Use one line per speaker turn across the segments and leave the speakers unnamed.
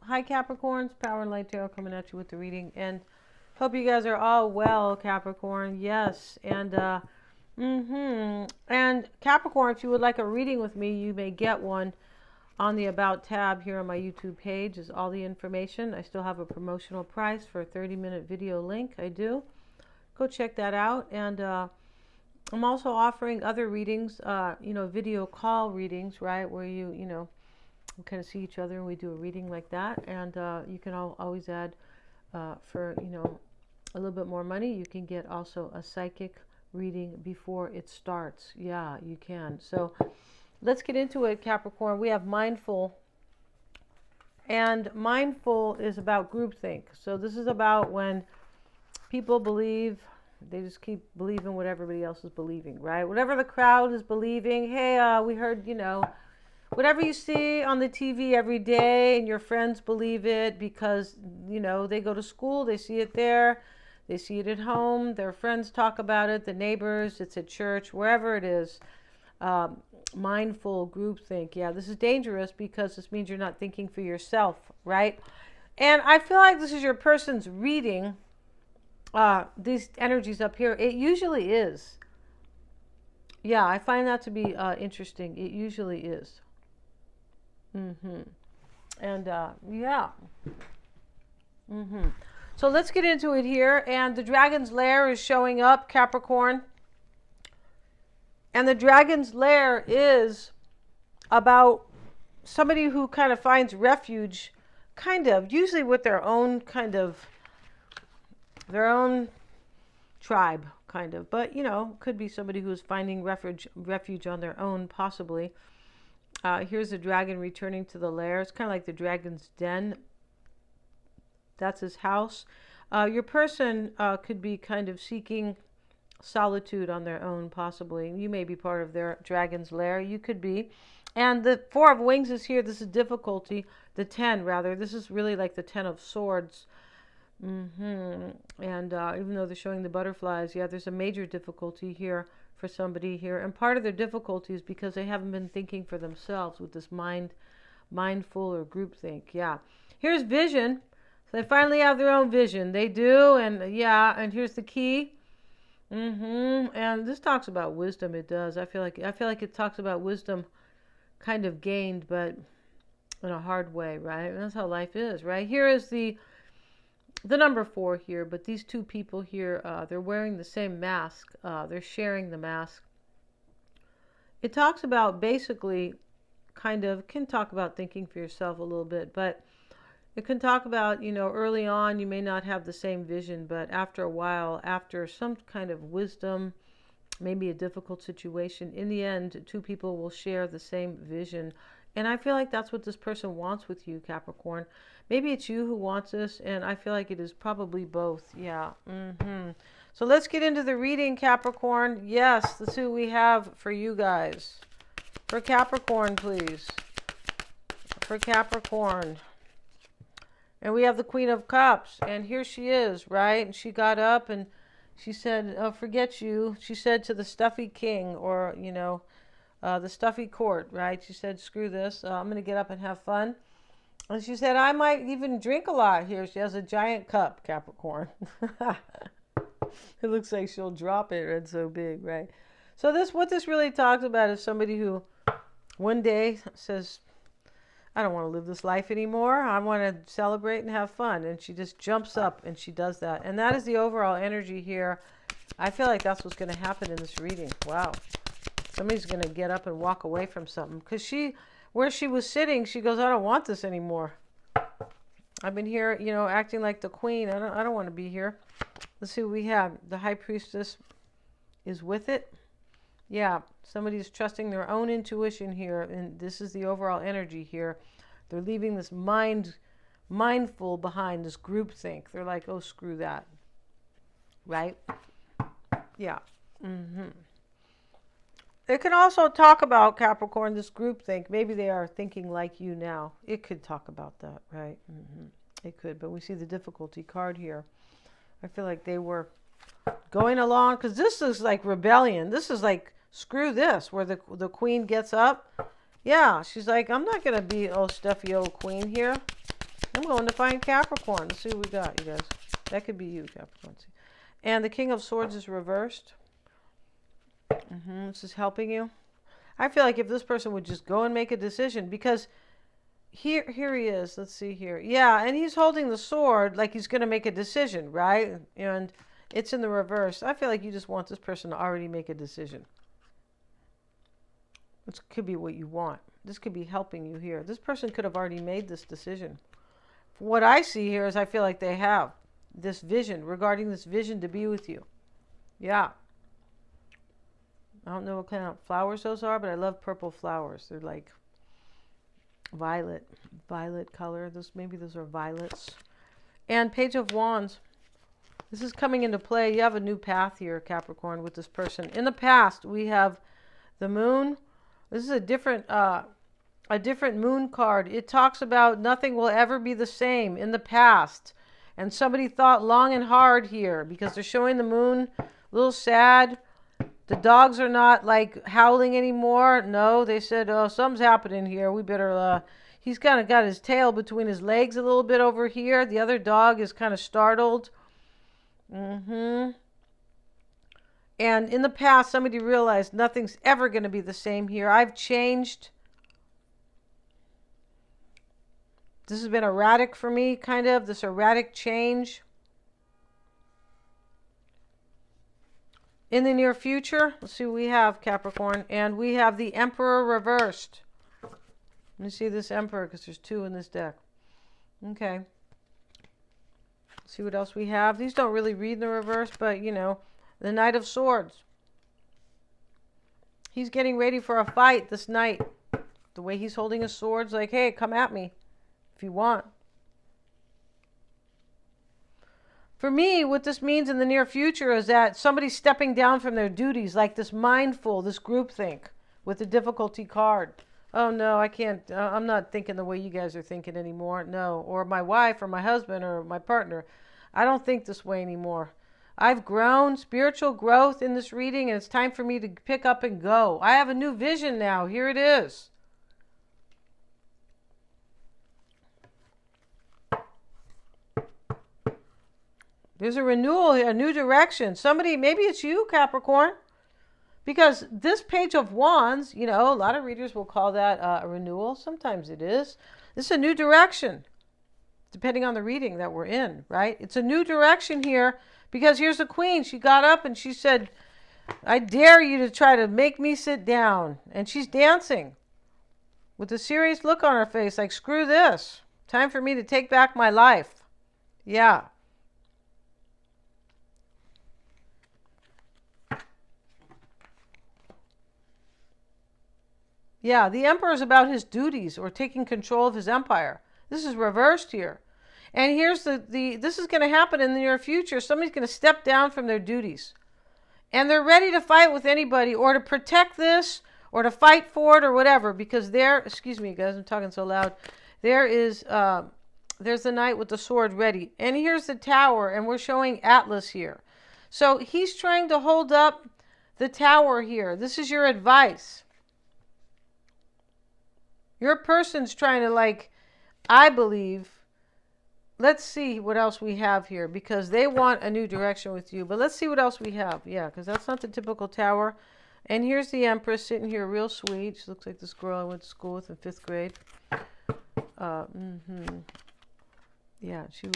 Hi Capricorns, Power and Light Tarot coming at you with the reading, and hope you guys are all well, Capricorn. Yes, and and Capricorn, if you would like a reading with me, you may get one on the About tab here on my YouTube page. Is all the information. I still have a promotional price for a 30-minute video link. I do. Go check that out, and I'm also offering other readings, video call readings, right, where we kind of see each other and we do a reading like that. And you can always add for, a little bit more money. You can get also a psychic reading before it starts. Yeah, you can. So let's get into it, Capricorn. We have mindful, and mindful is about groupthink. So this is about when people believe, they just keep believing what everybody else is believing, right? Whatever the crowd is believing. Hey, we heard, whatever you see on the TV every day and your friends believe it because, they go to school, they see it there, they see it at home, their friends talk about it, the neighbors, it's at church, wherever it is. Mindful groupthink. Yeah, this is dangerous because this means you're not thinking for yourself, right? And I feel like this is your person's reading these energies up here. It usually is. Yeah, I find that to be interesting. It usually is. And yeah. So let's get into it here. And the dragon's lair is showing up, Capricorn. And the dragon's lair is about somebody who kind of finds refuge, usually with their own their own tribe, but could be somebody who's finding refuge on their own, possibly. Here's the dragon returning to the lair. It's kind of like the dragon's den. That's his house. Your person could be kind of seeking solitude on their own, possibly. You may be part of their dragon's lair. You could be. And the Four of Wings is here. This is difficulty. The 10, rather. This is really like the 10 of Swords. And even though they're showing the butterflies, yeah, there's a major difficulty here for somebody here. And part of their difficulty is because they haven't been thinking for themselves with this mindful or groupthink. Yeah. Here's vision. So they finally have their own vision. They do. And yeah, and here's the key. And this talks about wisdom. It does. I feel like it talks about wisdom kind of gained, but in a hard way, right? And that's how life is, right? Here is the number 4 here, but these two people here, they're wearing the same mask. They're sharing the mask. It talks about basically can talk about thinking for yourself a little bit, but it can talk about, early on you may not have the same vision, but after a while, after some kind of wisdom, maybe a difficult situation, in the end, two people will share the same vision. And I feel like that's what this person wants with you, Capricorn. Maybe it's you who wants this, and I feel like it is probably both. Yeah. So let's get into the reading, Capricorn. Yes, let's see what we have for you guys. For Capricorn, please. For Capricorn. And we have the Queen of Cups, and here she is, right? And she got up and she said, "Oh, forget you." She said to the stuffy king, or, the stuffy court, right? She said, "Screw this. I'm going to get up and have fun." And she said, "I might even drink a lot." Here she has a giant cup, Capricorn. It looks like she'll drop it. It's so big, right? So what this really talks about is somebody who one day says, "I don't want to live this life anymore. I want to celebrate and have fun." And she just jumps up and she does that. And that is the overall energy here. I feel like that's what's going to happen in this reading. Wow. Somebody's going to get up and walk away from something. Because where she was sitting, she goes, "I don't want this anymore. I've been here, acting like the queen. I don't want to be here." Let's see what we have. The High Priestess is with it. Yeah, somebody's trusting their own intuition here, and this is the overall energy here. They're leaving this mindful behind, this groupthink. They're like, "Oh, screw that." Right? Yeah. It can also talk about, Capricorn, this groupthink. Maybe they are thinking like you now. It could talk about that, right? It could, but we see the difficulty card here. I feel like they were going along, because this is like rebellion. This is like, screw this, where the queen gets up. Yeah, she's like, "I'm not going to be stuffy old queen here. I'm going to find Capricorn. Let's see what we got, you guys. That could be you, Capricorn. And the King of Swords is reversed. This is helping you. I feel like if this person would just go and make a decision, because here he is. Let's see here. Yeah, and he's holding the sword like he's going to make a decision, right? And it's in the reverse. I feel like you just want this person to already make a decision. This could be what you want. This could be helping you here. This person could have already made this decision. What I see here is I feel like they have this vision, regarding this vision to be with you. Yeah. I don't know what kind of flowers those are, but I love purple flowers. They're like violet color. Maybe those are violets. And Page of Wands. This is coming into play. You have a new path here, Capricorn, with this person. In the past, we have the moon. This is a different moon card. It talks about nothing will ever be the same in the past. And somebody thought long and hard here, because they're showing the moon a little sad. The dogs are not like howling anymore. No, they said, oh, something's happening here. We better, he's kind of got his tail between his legs a little bit over here. The other dog is kind of startled. And in the past, somebody realized nothing's ever going to be the same here. I've changed. This has been erratic for me, kind of, this erratic change. In the near future, let's see what we have, Capricorn. And we have the Emperor reversed. Let me see this Emperor, because there's two in this deck. Okay. Let's see what else we have. These don't really read in the reverse, but, you know, the Knight of Swords. He's getting ready for a fight this night. The way he's holding his swords, like, hey, come at me if you want. For me, what this means in the near future is that somebody's stepping down from their duties, like this mindful, this groupthink with the difficulty card. Oh, no, I can't. I'm not thinking the way you guys are thinking anymore. No. Or my wife or my husband or my partner. I don't think this way anymore. I've grown, spiritual growth in this reading, and it's time for me to pick up and go. I have a new vision now. Here it is. There's a renewal here, a new direction. Somebody, maybe it's you, Capricorn. Because this Page of Wands, you know, a lot of readers will call that a renewal. Sometimes it is. This is a new direction, depending on the reading that we're in, right? It's a new direction here, because here's the Queen. She got up and she said, I dare you to try to make me sit down. And she's dancing with a serious look on her face, like, screw this. Time for me to take back my life. Yeah. Yeah, the Emperor is about his duties or taking control of his empire. This is reversed here. And here's this is going to happen in the near future. Somebody's going to step down from their duties. And they're ready to fight with anybody, or to protect this, or to fight for it, or whatever. Because there, excuse me guys, I'm talking so loud. There's the Knight with the sword ready. And here's the Tower, and we're showing Atlas here. So he's trying to hold up the Tower here. This is your advice. Your person's trying to, like, I believe, let's see what else we have here, because they want a new direction with you. But let's see what else we have. Yeah, because that's not the typical Tower. And here's the Empress sitting here real sweet. She looks like this girl I went to school with in 5th grade. Yeah, she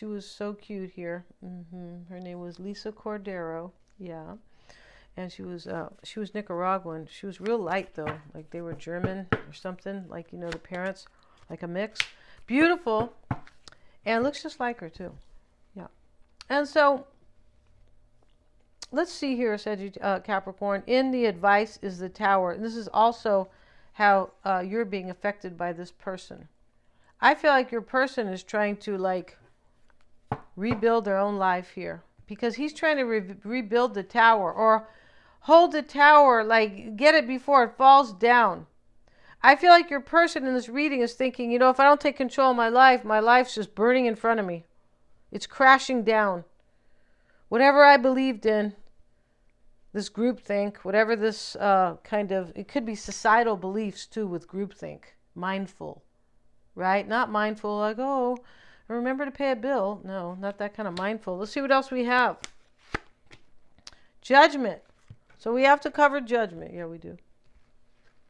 was so cute here. Her name was Lisa Cordero. Yeah. And she was Nicaraguan. She was real light, though. Like they were German or something. Like, you know, the parents, like a mix. Beautiful. And looks just like her, too. Yeah. And so, let's see here, Capricorn. In the advice is the Tower. And this is also how you're being affected by this person. I feel like your person is trying to, like, rebuild their own life here. Because he's trying to rebuild the Tower, or hold the Tower, like get it before it falls down. I feel like your person in this reading is thinking, you know, if I don't take control of my life's just burning in front of me. It's crashing down. Whatever I believed in, this groupthink, whatever this kind of, it could be societal beliefs too with groupthink, mindful. right? Not mindful, like, oh, remember to pay a bill. No, not that kind of mindful. Let's see what else we have. Judgment. So we have to cover judgment. Yeah, we do.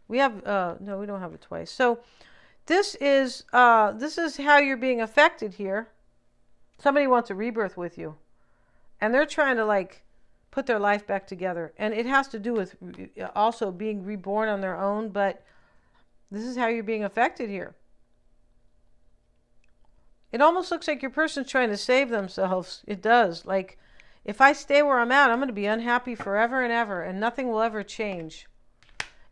We have, no, we don't have it twice. So this is how you're being affected here. Somebody wants a rebirth with you, and they're trying to like put their life back together, and it has to do with also being reborn on their own. But this is how you're being affected here. It almost looks like your person's trying to save themselves. It does. Like, if I stay where I'm at, I'm going to be unhappy forever and ever, and nothing will ever change.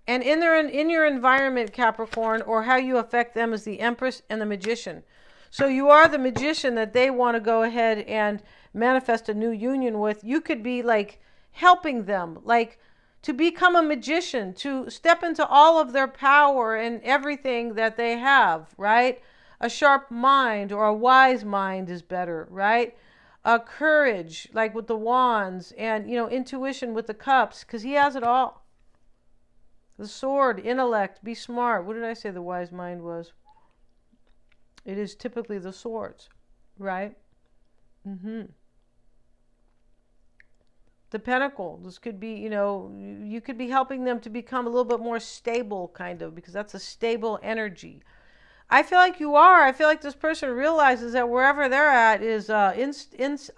And in your environment, Capricorn, or how you affect them, is the Empress and the Magician. So you are the magician that they want to go ahead and manifest a new union with. You could be like helping them, like to become a magician, to step into all of their power and everything that they have, right? A sharp mind or a wise mind is better, right? A courage, like with the wands, and intuition with the cups, because he has it all. The sword, intellect, be smart. What did I say the wise mind was? It is typically the swords, right? The pentacle. This could be, you could be helping them to become a little bit more stable, kind of, because that's a stable energy. I feel like you are. I feel like this person realizes that wherever they're at is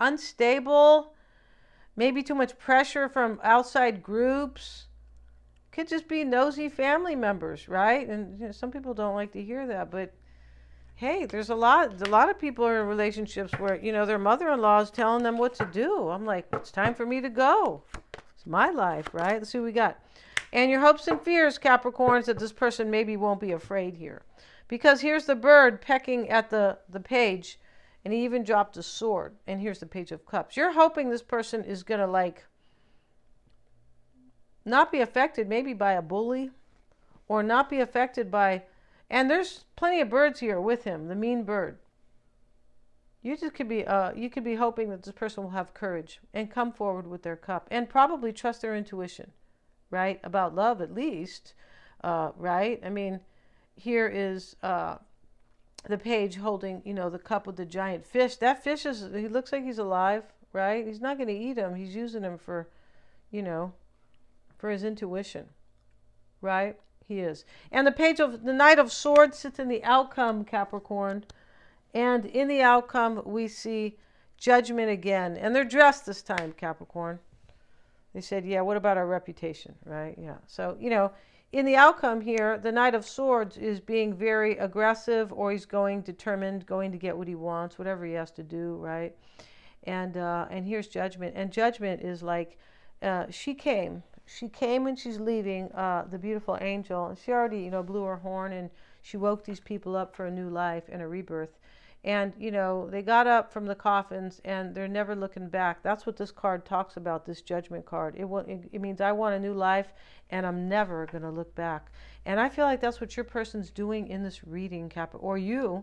unstable, maybe too much pressure from outside groups. Could just be nosy family members, right? And some people don't like to hear that, but hey, there's a lot of people are in relationships where, their mother-in-law is telling them what to do. I'm like, it's time for me to go. It's my life, right? Let's see what we got. And your hopes and fears, Capricorns, that this person maybe won't be afraid here. Because here's the bird pecking at the page, and he even dropped a sword. And here's the Page of Cups. You're hoping this person is going to, like, not be affected maybe by a bully, or not be affected by... And there's plenty of birds here with him, the mean bird. You just could be hoping that this person will have courage and come forward with their cup and probably trust their intuition, right? About love, at least, right? I mean, here is the page holding, the cup with the giant fish. That fish he looks like he's alive, right? He's not going to eat him. He's using him for, for his intuition, right? He is. And the Knight of Swords sits in the outcome, Capricorn. And in the outcome, we see judgment again. And they're dressed this time, Capricorn. They said, yeah, what about our reputation, right? Yeah. So, in the outcome here, the Knight of Swords is being very aggressive, or he's determined, going to get what he wants, whatever he has to do, right? And here's judgment. And judgment is like, she came and she's leaving, the beautiful angel. And she already, blew her horn, and she woke these people up for a new life and a rebirth. And, they got up from the coffins, and they're never looking back. That's what this card talks about, this judgment card. It means I want a new life, and I'm never going to look back. And I feel like that's what your person's doing in this reading, or you.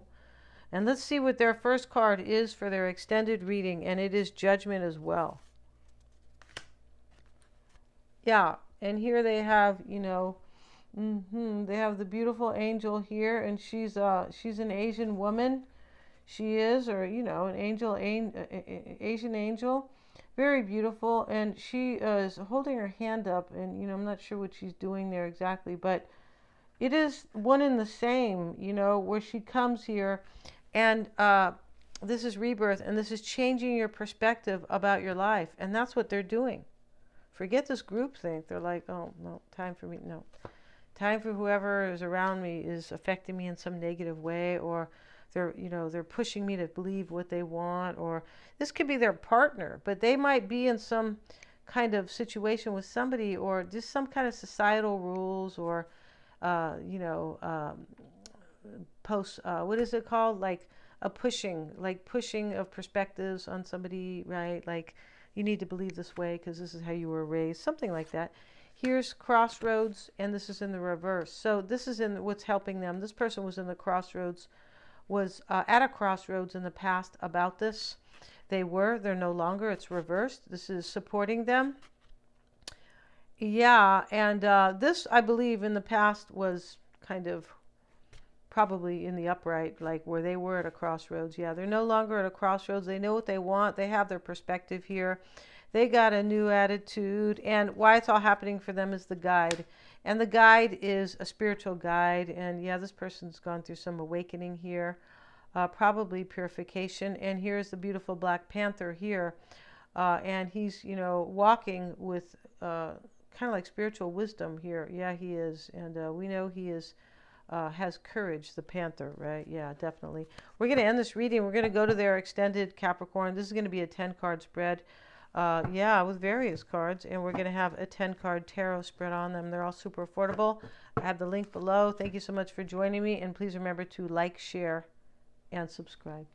And let's see what their first card is for their extended reading, and it is judgment as well. Yeah, and here they have, they have the beautiful angel here, and she's an Asian woman. She is, or an Asian angel, very beautiful, and she is holding her hand up, and I'm not sure what she's doing there exactly, but it is one and the same, where she comes here, and this is rebirth, and this is changing your perspective about your life, and that's what they're doing. Forget this groupthink. They're like, oh, no, time for me. No. Time for whoever is around me is affecting me in some negative way, or they're pushing me to believe what they want, or this could be their partner, but they might be in some kind of situation with somebody, or just some kind of societal rules, or, what is it called? Like pushing of perspectives on somebody, right? Like, you need to believe this way because this is how you were raised, something like that. Here's crossroads, and this is in the reverse. So this is in what's helping them. This person was in the crossroads, was at a crossroads in the past about this. They're no longer. It's reversed. This is supporting them. Yeah, and this, I believe, in the past was kind of probably in the upright, like where they were at a crossroads. Yeah, they're no longer at a crossroads. They know what they want. They have their perspective here. They got a new attitude. And why it's all happening for them is the guide. And the guide is a spiritual guide. And yeah, this person's gone through some awakening here, probably purification. And here's the beautiful Black Panther here. And he's, you know, walking with kind of like spiritual wisdom here. Yeah, he is. And we know he is. Has courage, the panther, right? Yeah, definitely. We're going to end this reading. We're going to go to their extended Capricorn. This is going to be a 10-card spread. Yeah, with various cards. And we're going to have a 10-card tarot spread on them. They're all super affordable. I have the link below. Thank you so much for joining me. And please remember to like, share, and subscribe.